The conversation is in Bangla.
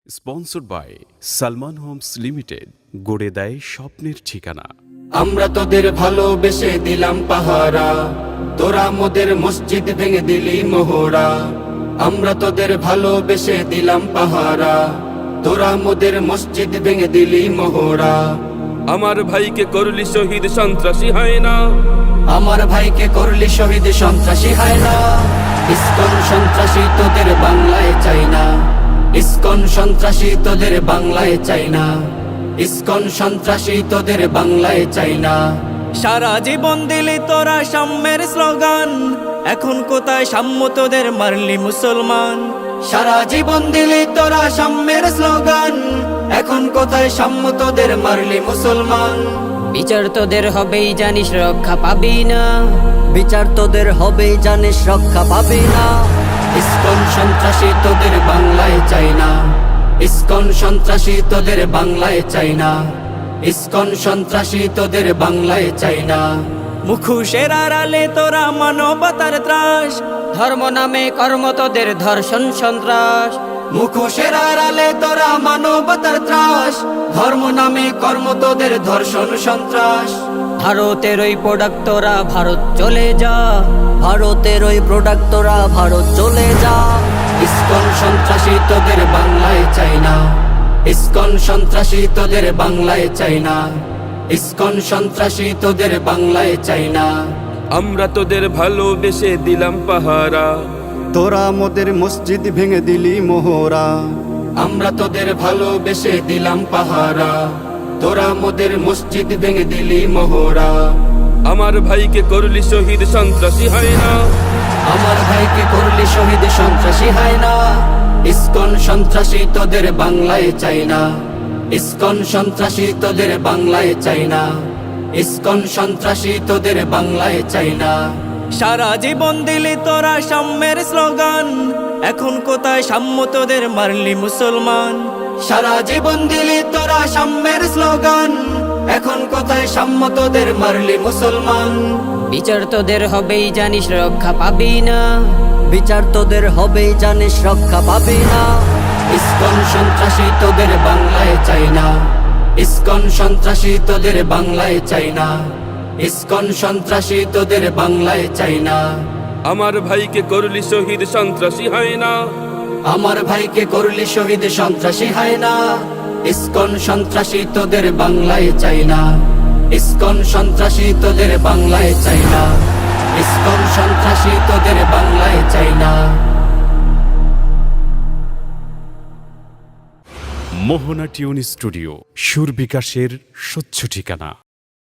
Sponsored by Salman homes limited, গড়ে দেয় স্বপ্নের ঠিকানা। আমরা তোদের ভালোবেসে দিলাম পাহারা, তোরা মোদের মসজিদ ভেঙে দিলি মোহরা। আমরা তোদের ভালোবেসে দিলাম পাহারা, তোরা মোদের মসজিদ ভেঙে দিলি মোহরা। আমার ভাইকে করলি শহীদ সন্ত্রাসী হয় না, আমার ভাইকে করলি শহীদ সন্ত্রাসী হয় না। ইসকন সন্ত্রাসী তোদের বাংলায় চাই না, ইসকন সন্ত্রাসী তোদের বাংলায় চাই না, ইসকন সন্ত্রাসী তোদের বাংলায় চাই না। সারা জীবন দিলি তোরা সাম্যের স্লোগান, এখন কোথায় সাম্য তোদের মারলি মুসলমান। সারা জীবন দিলি তোরা সাম্যের স্লোগান, এখন কোথায় সাম্য তোদের মারলি মুসলমান। বিচার তোদের হবেই জানিস রক্ষা পাবি না, বিচার তোদের হবেই জানিস রক্ষা পাবি না। ইসকন সন্ত্রাসী তোদের বাংলায় চাই না, ইসকন সন্ত্রাসী তোদের বাংলায় চাই না, ইসকন সন্ত্রাসী তোদের বাংলায় চাই না। মুখোশের আড়ালে তোরা মানবতার ত্রাস, ধর্ম নামে কর্ম তোদের ধর্ষণ সন্ত্রাস। মুখোশের আড়ালে তোরা মানবতার ত্রাস, ধর্ম নামে কর্ম তোদের ধর্ষণ সন্ত্রাস। ভারতের ওই প্রোডাক্ট তোরা ভারত চলে যা, ভারতের ওই প্রোডাক্ট তোরা ভারত চলে যা। ইসকন সন্ত্রাসী তোদের বাংলায় চাই না, ইসকন সন্ত্রাসী তোদের বাংলায় চাই না, ইসকন সন্ত্রাসী তোদের বাংলায় চাই না। আমরা তোদের ভালোবেসে দিলাম পাহারা, তোরা মোদের মসজিদ ভেঙে দিলি মোহরা। আমরা তোদের ভালোবেসে দিলাম পাহারা, তোরা মোদের মসজিদ ভেঙে দিলি মোহরা। আমার ভাইকে করলি শহীদ সন্ত্রাসী হয় না, আমার ভাইকে করলি শহীদ সন্ত্রাসী হয় না। ইসকন সন্ত্রাসী তোদের বাংলায় চাই না, ইসকন সন্ত্রাসী তোদের বাংলায় চাই না, ইসকন সন্ত্রাসী তোদের বাংলায় চাই না। সারা জীবন দিলি তোরা সাম্যের স্লোগান, এখন কোথায় সাম্য তোদের মারলি মুসলমান। সারা জীবন দিলি তোরা সাম্যের স্লোগান, এখন কোথায় সাম্য তোদের মারলি মুসলমান। বিচার তোদের হবেই জানিস রক্ষা পাবি না, বিচার তোদের হবেই জানিস রক্ষা পাবি না। ইসকন সন্ত্রাসী তোদের বাংলায় চাই না, ইসকন সন্ত্রাসী তোদের বাংলায় চাই না, ইসকন সন্ত্রাসী তোদের বাংলায় চাই না। আমার ভাইকে করলি শহীদ সন্ত্রাসী হয় না, আমার ভাইকে করলি শহীদ সন্ত্রাসী হয় না। ইসকন সন্ত্রাসী তোদের বাংলায় চাই না, ইসকন সন্ত্রাসী তোদের বাংলায় চাই না, ইসকন সন্ত্রাসী তোদের বাংলায় চাই না। মোহনা টিউন স্টুডিও, সুর বিকাশের স্বচ্ছ ঠিকানা।